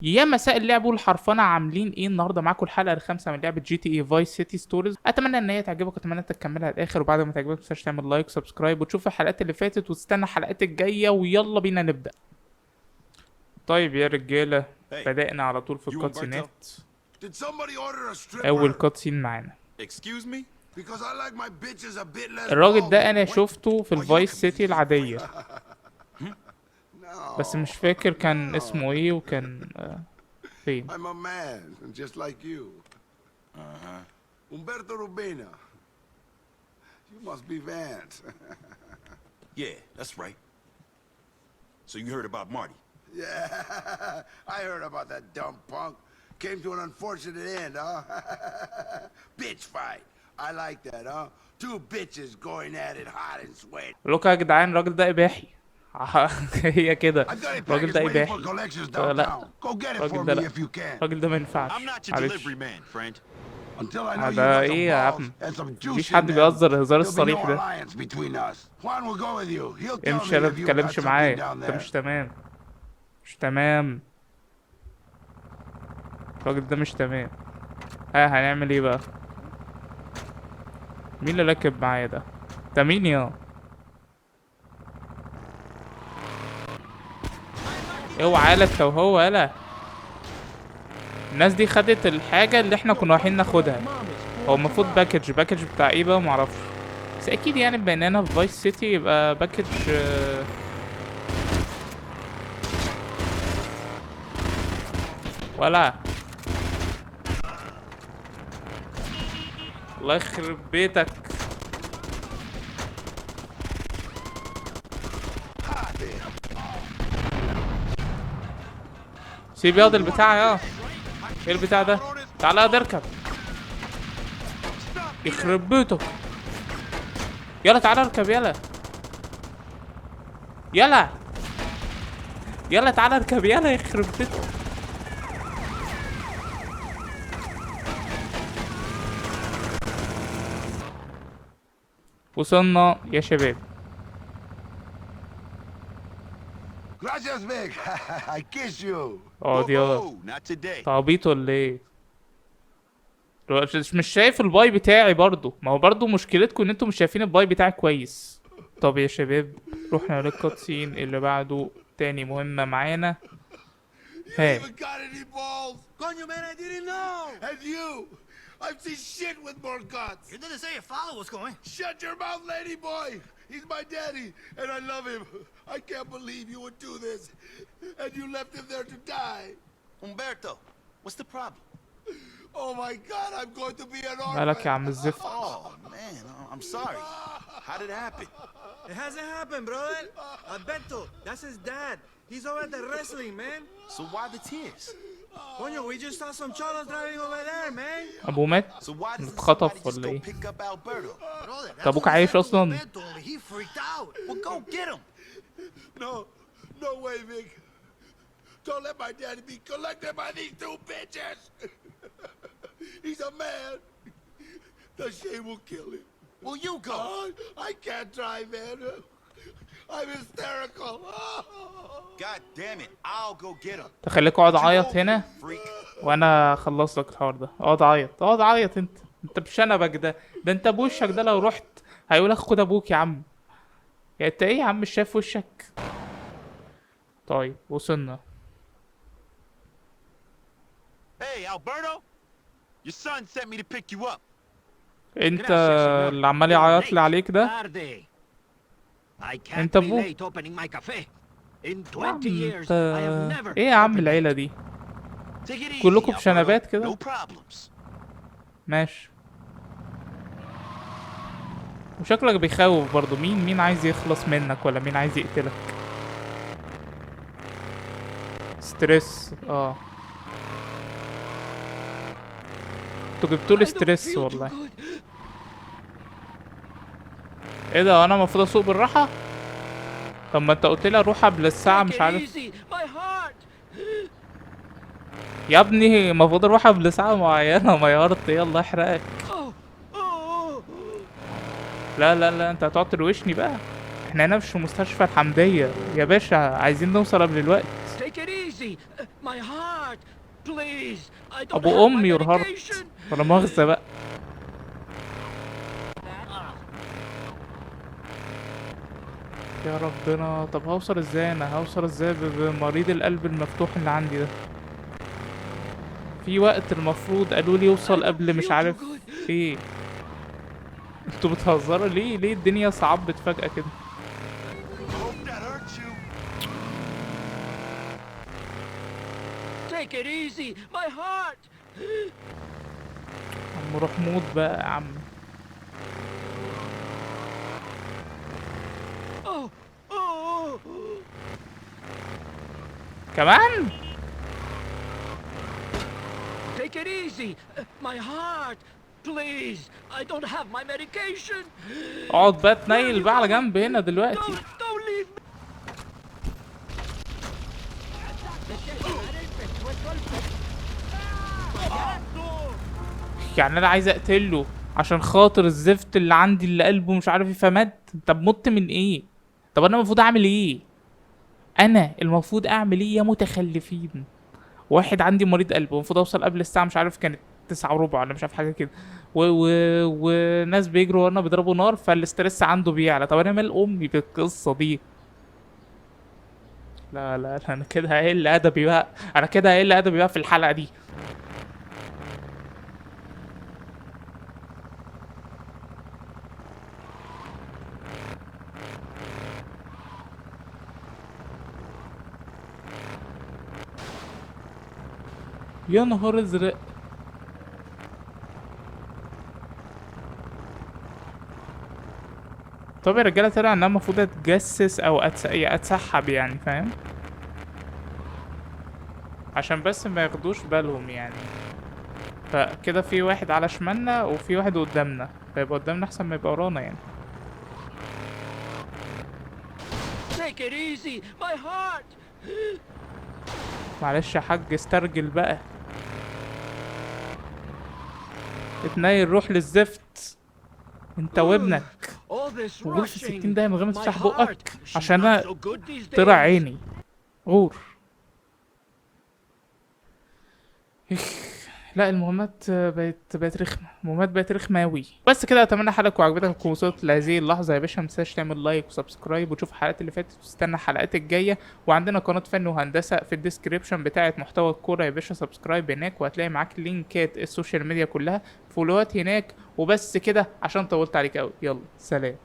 يا مساء اللعب والحرفنة، عاملين ايه النهارده؟ معاكم الحلقه الخامسه من لعبه جي تي اي فايس سيتي ستوريز. اتمنى ان هي تعجبك واتمنى انت تكملها للاخر، وبعد ما تعجبك متنساش تعمل لايك وسبسكرايب وتشوف الحلقات اللي فاتت وتستنى الحلقات الجايه، ويلا بينا نبدا. طيب يا رجاله، Hey, بدأنا على طول في you Umberto? الكاتسينات. Did somebody order a اول stripper? كاتسين معانا. Excuse me? Because I like my bitches a bit less الراجل ده ballsy. انا شفته في Oh, you الفايس can سيتي believe العاديه، No. بس مش فاكر كان No. اسمه ايه وكان فين. I'm a man, just like you. Umberto Rubina. You must be Vance. Yeah, that's right. So you heard about Marty? Yeah, I heard about that dumb punk. Came to an unfortunate end, huh? Bitch fight. I like that, huh? Two bitches going at it hot and sweaty. لوكا يا جدعان، الراجل ده اباحي. هي كده، I got a الراجل package ده waiting اباحي. for collections لا، downtown. Go get it for الراجل ده me لا، if you can. الراجل ده ما ينفعش. I'm not your معلش. delivery man, friend. Until I know you ده got some ايه يا balls عم؟ and some مفيش juice حد in them. بيهزر الهزار There'll be no الصريح ده. alliance between us. Juan will go with you. He'll tell امشي، me ما if you got تتكلمش something معايا، down انت there. مش تمام. مش تمام، الراجل ده مش تمام. هنعمل ايه بقى؟ مين اللي راكب معايا ده؟ ده مين يا؟ اوعى لك وهو يالا. الناس دي خدت الحاجة اللي احنا كنا رايحين ناخدها. هو المفروض باكج بتاع ايه بقى؟ معرفش، بس اكيد يعني بما اننا في فايس سيتي يبقى باكج. ولا الله يخرب بيتك. سيب ياض البتاع يا. ايه البتاع ده؟ تعالى ياض اركب. يخرب بيتك. يلا تعالى اركب، يلا يلا يلا تعالى اركب، يلا يخرب بيتك. وصلنا يا شباب. Gracias, Vic. I kiss you. اقعد يلا. Whoa, not today. تعبيط ولا ايه؟ مش شايف الباي بتاعي برضو؟ ما هو برضو مشكلتكم ان انتوا مش شايفين الباي بتاعي كويس. طب يا شباب، رحنا للكاتسين اللي بعده. تاني مهمة معانا. You Hey. even got any balls? Coño, man, I didn't know. And you? I've seen shit with more guts. You didn't say your father was going. Shut your mouth, lady boy. He's my daddy, and I love him. I can't believe you would do this. And you left him there to die. Umberto, what's the problem? Oh my God, I'm going to be an orphan. مالك يا عم الزفت؟ Oh, man, I'm sorry. How did it happen? It hasn't happened, brother. Alberto, that's his dad. He's over at the wrestling, man. So why the tears? Coño, we just saw some cholos driving over there, man. ابوه مات؟ So why doesn't اتخطف somebody just ولا go ايه؟ pick up Alberto? Brother, that's أبوك what he عايش said to أصلاً؟ Alberto, only he freaked out. Well, go get him. No way, Vic. Don't let my daddy be collected by these two bitches. He's a man. The shame will kill him. Well, you go. I can't try, man. I'm hysterical. God damn it, I'll go get him. تخليك اقعد عيط هنا Freak. وانا اخلص لك الحوار ده. اقعد عيط، اقعد عيط. انت بشنبك ده انت بوشك ده لو رحت هيقولك خد ابوك يا عم. يا انت ايه يا عم، مش شايف وشك؟ طيب وصلنا. Hey, Alberto, your son sent me to pick you up. انت اللي عمال يعيط لي عليك ده؟ I can't انت be ابوه؟ late opening my cafe. In يا عم 20 years, انت I have never ايه يا عم opened العيلة it. دي؟ Take it easy, كلكم Alberto. بشنبات كده؟ No problems. ماشي. وشكلك بيخوف برضو. مين عايز يخلص منك ولا مين عايز يقتلك؟ ستريس. انتوا جبتولي ستريس والله. ايه ده؟ انا المفروض اسوق بالراحة؟ طب ما انت قلت لي اروح قبل الساعة مش Take it عارف. easy, my heart. يا ابني المفروض اروح قبل ساعة معينة. ما يارت يلا احرقك. Oh, لا انت هتقعد تروشني بقى. احنا هنا مش في مستشفى الحمدية يا باشا، عايزين نوصل قبل الوقت. take it easy. My My heart! Please! I don't ابو have my ام يور هارت، medication! ولا مؤاخذة بقى. يا ربنا، طب هوصل ازاي؟ انا هوصل ازاي بمريض القلب المفتوح اللي عندي ده؟ في وقت المفروض قالوا لي يوصل قبل مش عارف ايه. انتوا بتهزروا ليه؟ ليه الدنيا صعبت فجأة كده؟ Hope that hurts you. Take it easy! My heart! عم روح موت بقى يا عم. Oh! Oh! كمان Take it easy! My heart! Please! I don't have my medication! اقعد بقى تنيل بقى على جنب هنا دلوقتي. Don't leave me! يعني انا عايز اقتله عشان خاطر الزفت اللي عندي اللي قلبه مش عارف ايه فمات؟ طب مت من ايه؟ طب انا المفروض اعمل ايه؟ انا المفروض اعمل ايه يا متخلفين؟ واحد عندي مريض قلب المفروض اوصل قبل الساعه مش عارف كانت 9:15 ولا مش عارف حاجه كده، وناس بيجروا ورانا بيضربوا نار فالاسترس عنده بيعلى. طب انا مال امي بالقصه دي؟ لا لا لا، انا كده هقل ادبي بقى، انا كده هقل ادبي بقى في الحلقه دي. يا نهار ازرق. طب يا رجاله، طلع ان انا المفروض اتجسس او اتسحب يعني، فاهم؟ عشان بس ما ياخدوش بالهم يعني. فكده في واحد على شمالنا وفي واحد قدامنا، فيبقى قدامنا احسن ما يبقى ورانا يعني. Take it easy! My heart! معلش يا حاج، استرجل بقى، اتنيل روح للزفت انت وابنك. All this وغور في rushing! 60 دقيقة من غير ما My تفتح heart! بقك She's عشان not انا so good these طلع days. عيني. غور. إخ. لا المهمات بقت رخمة، المهمات بقت رخمة أوي. بس كده أتمنى حلقة وعجبتك تكون وصلت لهذه اللحظة يا باشا. متنساش تعمل لايك وسبسكرايب وتشوف الحلقات اللي فاتت وتستنى الحلقات الجاية. وعندنا قناة فن وهندسة في الديسكريبشن بتاعة محتوى الكورة يا باشا، سبسكرايب هناك وهتلاقي معاك لينكات السوشيال ميديا كلها، فولوات هناك. وبس كده عشان طولت عليك أوي، يلا سلام.